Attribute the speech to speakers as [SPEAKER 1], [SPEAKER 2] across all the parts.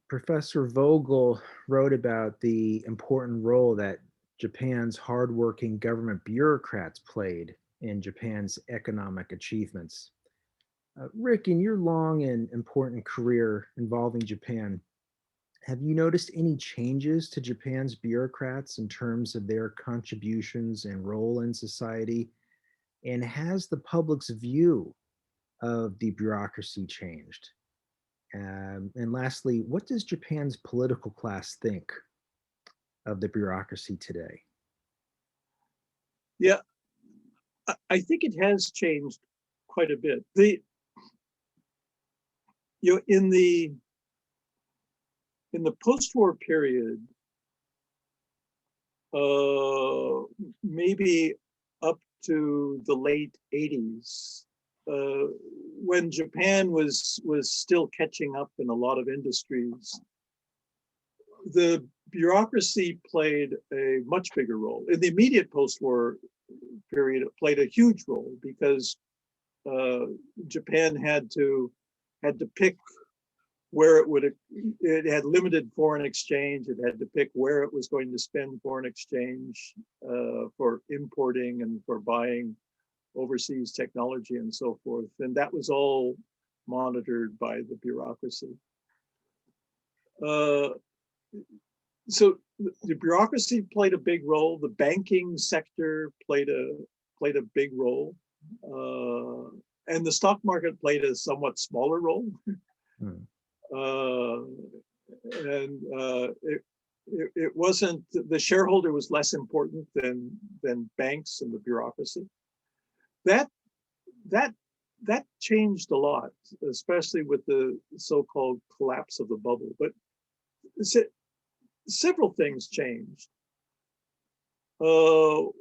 [SPEAKER 1] Professor Vogel wrote about the important role that Japan's hardworking government bureaucrats played in Japan's economic achievements. Rick, in your long and important career involving Japan, have you noticed any changes to Japan's bureaucrats in terms of their contributions and role in society? And has the public's view of the bureaucracy changed? And lastly, what does Japan's political class think of the bureaucracy today?
[SPEAKER 2] Yeah, I think it has changed quite a bit. In the post-war period, maybe up to the late 80s, when Japan was still catching up in a lot of industries, the bureaucracy played a much bigger role. In the immediate post-war period, it played a huge role because Japan had to pick where it had limited foreign exchange. It had to pick where it was going to spend foreign exchange for importing and for buying overseas technology and so forth. And that was all monitored by the bureaucracy. So the bureaucracy played a big role. The banking sector played a big role. And the stock market played a somewhat smaller role. It wasn't, the shareholder was less important than banks and the bureaucracy. That changed a lot, especially with the so-called collapse of the bubble. But several things changed. One,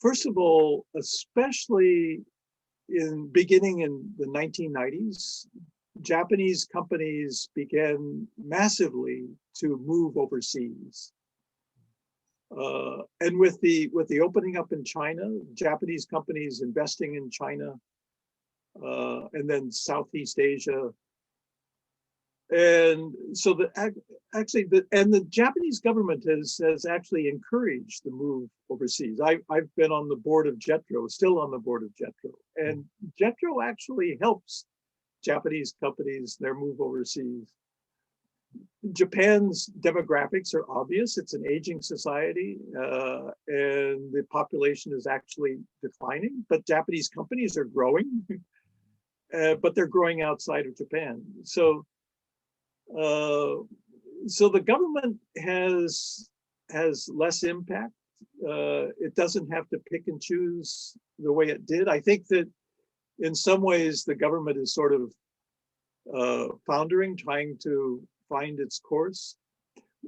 [SPEAKER 2] first of all, especially beginning in the 1990s, Japanese companies began massively to move overseas. And with the opening up in China, Japanese companies investing in China, and then Southeast Asia. And so the Japanese government has actually encouraged the move overseas. I've been on the board of JETRO, still on the board of JETRO, and JETRO actually helps Japanese companies their move overseas. Japan's demographics are obvious. It's an aging society, and the population is actually declining, but Japanese companies are growing, but they're growing outside of Japan. So the government has less impact. It doesn't have to pick and choose the way it did. I think that in some ways the government is sort of foundering, trying to find its course.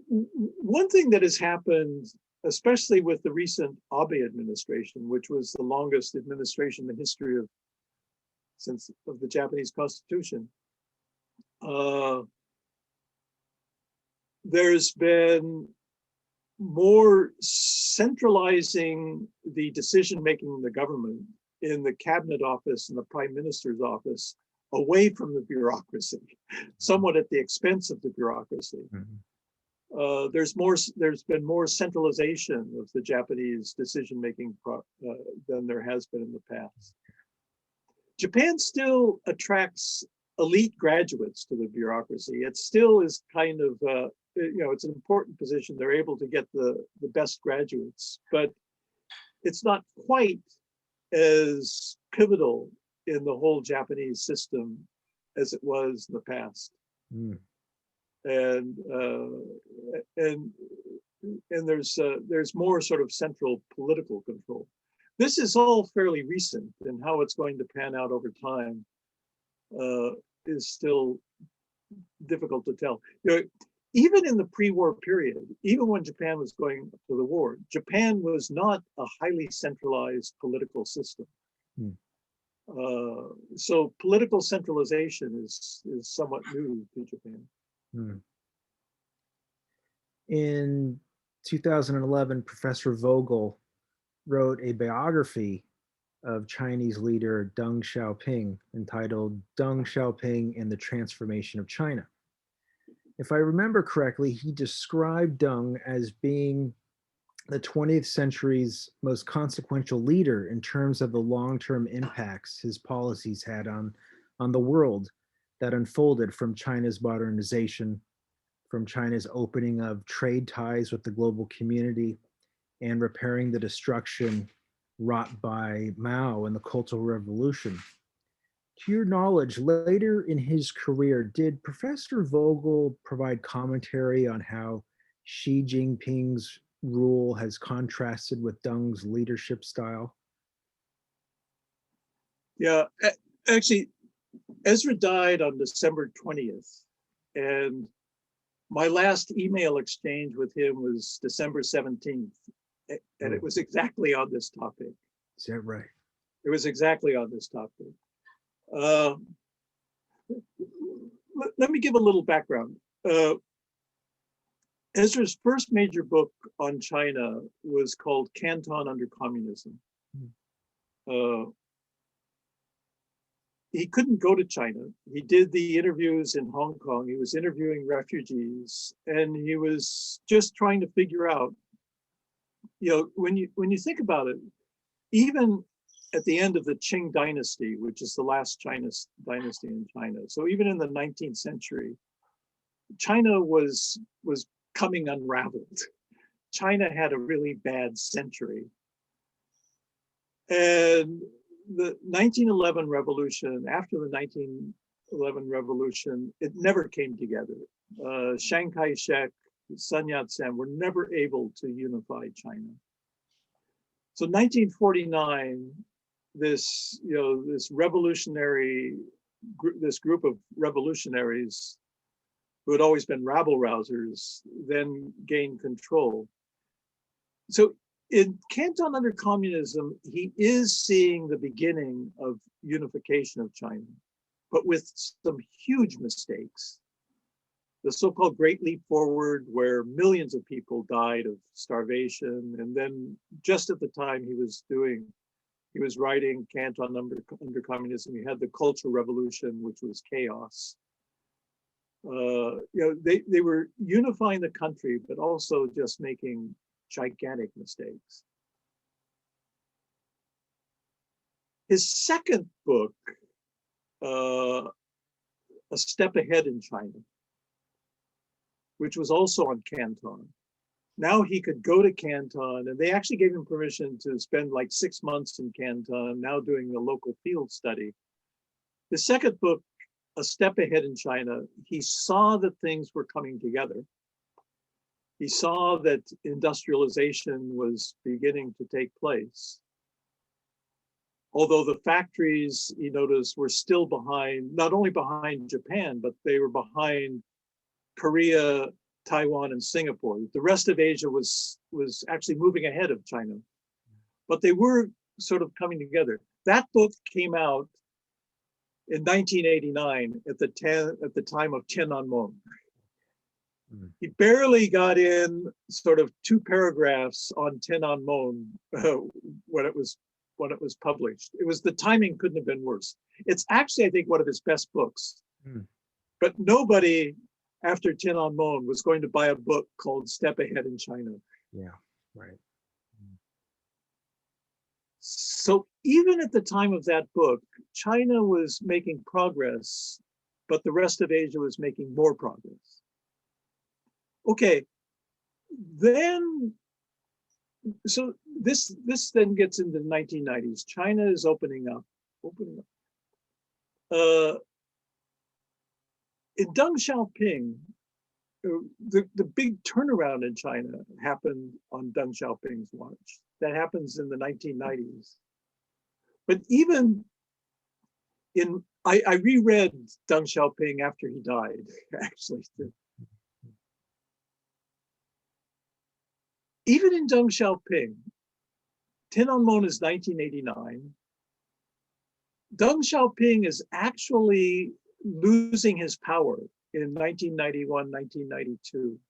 [SPEAKER 2] One thing that has happened, especially with the recent Abe administration, which was the longest administration in the history of the Japanese Constitution, there's been more centralizing the decision-making in the government, in the cabinet office and the prime minister's office, away from the bureaucracy, somewhat at the expense of the bureaucracy. Mm-hmm. There's been more centralization of the Japanese decision-making than there has been in the past. Japan still attracts elite graduates to the bureaucracy. It still is kind of, it's an important position. They're able to get the best graduates, but it's not quite as pivotal in the whole Japanese system as it was in the past. Mm. And there's more sort of central political control. This is all fairly recent, and how it's going to pan out over time is still difficult to tell. Even in the pre-war period, even when Japan was going to the war, Japan was not a highly centralized political system. Hmm. So political centralization is somewhat new to Japan. Hmm.
[SPEAKER 1] In 2011, Professor Vogel wrote a biography of Chinese leader Deng Xiaoping entitled Deng Xiaoping and the Transformation of China. If I remember correctly, he described Deng as being the 20th century's most consequential leader in terms of the long-term impacts his policies had on the world that unfolded from China's modernization, from China's opening of trade ties with the global community, and repairing the destruction wrought by Mao and the Cultural Revolution. To your knowledge, later in his career, did Professor Vogel provide commentary on how Xi Jinping's rule has contrasted with Deng's leadership style?
[SPEAKER 2] Yeah, actually, Ezra died on December 20th, and my last email exchange with him was December 17th, and it was exactly on this topic.
[SPEAKER 1] Is that right?
[SPEAKER 2] It was exactly on this topic. Let me give a little background. Ezra's first major book on China was called Canton Under Communism. He couldn't go to China. He did the interviews in Hong Kong. He was interviewing refugees, and he was just trying to figure out, when you think about it, even at the end of the Qing dynasty, which is the last dynasty in China. So even in the 19th century, China was coming unraveled. China had a really bad century. And the 1911 revolution, after the 1911 revolution, it never came together. Chiang Kai-shek, Sun Yat-sen were never able to unify China. So 1949, this group of revolutionaries who had always been rabble rousers then gained control. So in Canton Under Communism, he is seeing the beginning of unification of China, but with some huge mistakes. The so-called Great Leap Forward, where millions of people died of starvation. And then just at the time he was writing Canton Under Communism, you had the Cultural Revolution, which was chaos. They were unifying the country, but also just making gigantic mistakes. His second book, A Step Ahead in China, which was also on Canton. Now he could go to Canton, and they actually gave him permission to spend like 6 months in Canton, now doing a local field study. The second book, A Step Ahead in China, he saw that things were coming together. He saw that industrialization was beginning to take place. Although the factories, he noticed, were still behind, not only behind Japan, but they were behind Korea, Taiwan, and Singapore. The rest of Asia was actually moving ahead of China, but they were sort of coming together. That book came out in 1989 at the time of Tiananmen. He barely got in sort of 2 paragraphs on Tiananmen when it was published. The timing couldn't have been worse. It's actually, I think, one of his best books. But nobody after Tiananmen was going to buy a book called Step Ahead in China.
[SPEAKER 1] Yeah, right.
[SPEAKER 2] So even at the time of that book, China was making progress, but the rest of Asia was making more progress. Okay, then, so this then gets into the 1990s. China is opening up. In Deng Xiaoping, the big turnaround in China happened on Deng Xiaoping's watch. That happens in the 1990s. But even I reread Deng Xiaoping after he died, actually. Even in Deng Xiaoping, Tiananmen is 1989. Deng Xiaoping is actually losing his power in 1991, 1992.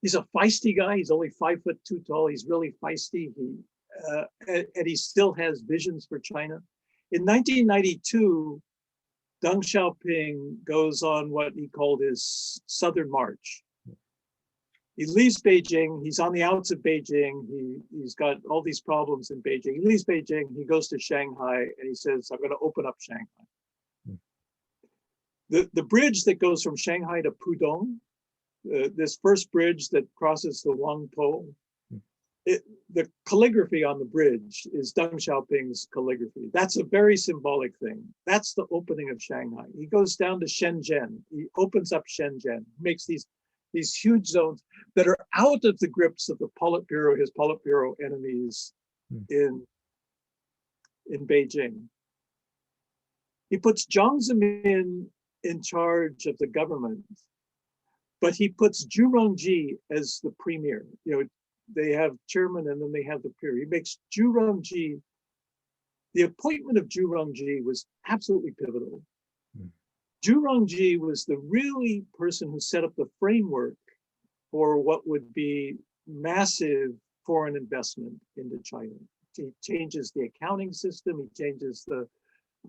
[SPEAKER 2] He's a feisty guy. He's only 5'2" tall. He's really feisty. and he still has visions for China. In 1992, Deng Xiaoping goes on what he called his Southern March. He leaves Beijing. He's on the outs of Beijing. He's got all these problems in Beijing. He leaves Beijing. He goes to Shanghai, and he says, "I'm going to open up Shanghai." The bridge that goes from Shanghai to Pudong, this first bridge that crosses the Huangpo, the calligraphy on the bridge is Deng Xiaoping's calligraphy. That's a very symbolic thing. That's the opening of Shanghai. He goes down to Shenzhen. He opens up Shenzhen, makes these huge zones that are out of the grips of the Politburo, his Politburo enemies in Beijing. He puts Jiang Zemin in charge of the government, but he puts Zhu Rongji as the premier. They have chairman and then they have the premier. He makes Zhu Rongji, the appointment of Zhu Rongji was absolutely pivotal. Zhu Rongji was the really person who set up the framework for what would be massive foreign investment into China. He changes the accounting system, he changes the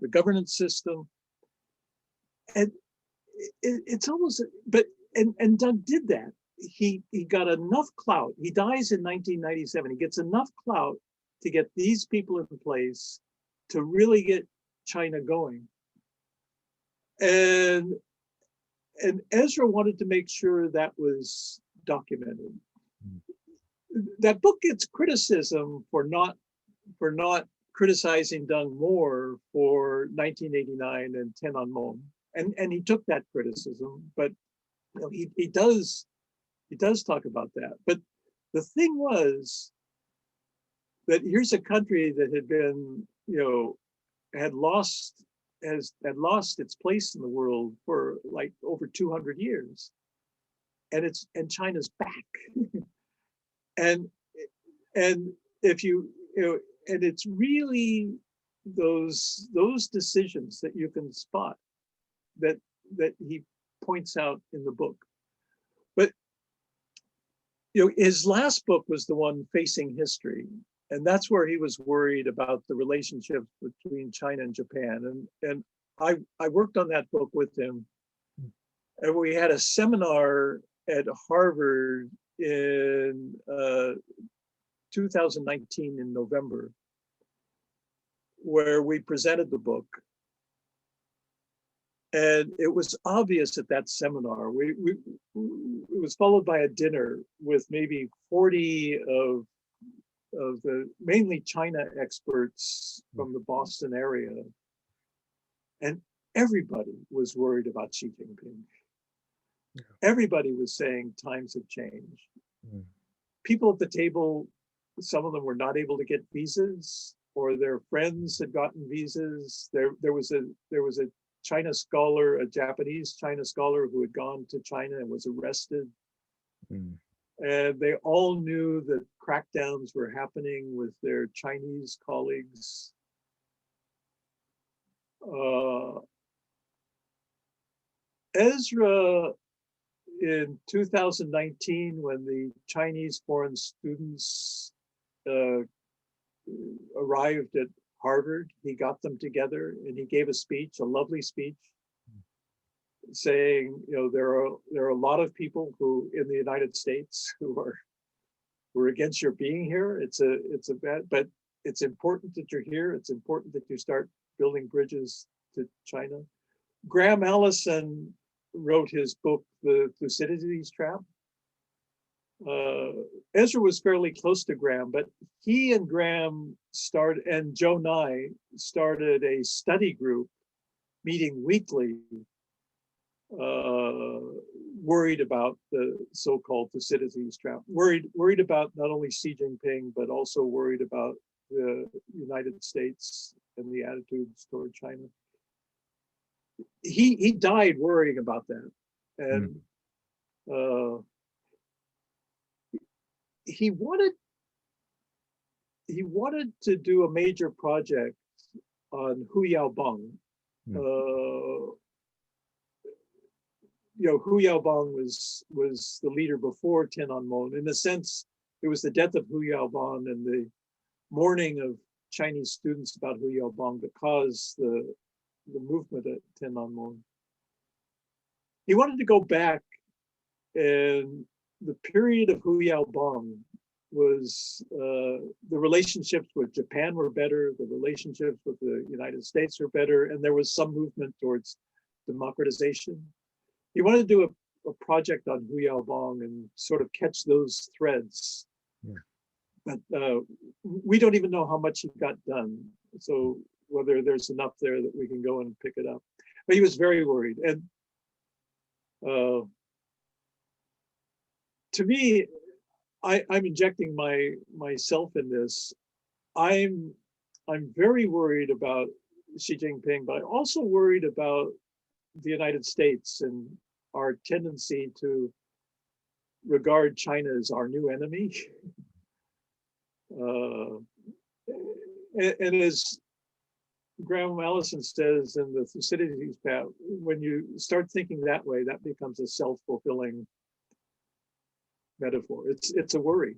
[SPEAKER 2] governance system. And it's almost, and Doug did that. He got enough clout. He dies in 1997. He gets enough clout to get these people in place to really get China going. And Ezra wanted to make sure that was documented. That book gets criticism for not criticizing Deng more for 1989 and Tiananmen, and he took that criticism, but he does talk about that. But the thing was that here's a country that had been, had lost its place in the world for like over 200 years, and China's back. and if and it's really those decisions that you can spot that he points out in the book. But his last book was the one, Facing History, and that's where he was worried about the relationship between China and Japan. And I worked on that book with him, and we had a seminar at Harvard in 2019 in November, where we presented the book. And it was obvious at that seminar, it was followed by a dinner with maybe 40 of the mainly China experts from the Boston area. And everybody was worried about Xi Jinping. Everybody was saying times have changed. People at the table, some of them were not able to get visas, or their friends had gotten visas. There was a China scholar, a Japanese China scholar who had gone to China and was arrested. And they all knew that crackdowns were happening with their Chinese colleagues. Ezra, in 2019, when the Chinese foreign students arrived at Harvard, he got them together and he gave a speech, a lovely speech, saying, there are a lot of people who in the United States who are against your being here. It's a bad, but it's important that you're here. It's important that you start building bridges to China. Graham Allison wrote his book, The Thucydides Trap. Ezra was fairly close to Graham, but he and Graham and Joe Nye started a study group meeting weekly, worried about the so-called Thucydides trap, worried about not only Xi Jinping, but also worried about the United States and the attitudes toward China. He died worrying about that. And he wanted to do a major project on Hu Yaobang. Hu Yaobang was the leader before Tiananmen. In a sense, it was the death of Hu Yaobang and the mourning of Chinese students about Hu Yaobang that caused the movement at Tiananmen. He wanted to go back, and the period of Hu Yaobang was the relationships with Japan were better, the relationships with the United States were better, and there was some movement towards democratization. He wanted to do a project on Hu Yaobang and sort of catch those threads.
[SPEAKER 1] Yeah.
[SPEAKER 2] But we don't even know how much he got done. So whether there's enough there that we can go and pick it up. But he was very worried. And to me, I'm injecting myself in this. I'm very worried about Xi Jinping, but I'm also worried about the United States and our tendency to regard China as our new enemy. And as Graham Allison says in the Thucydides path, when you start thinking that way, that becomes a self-fulfilling metaphor. It's a worry.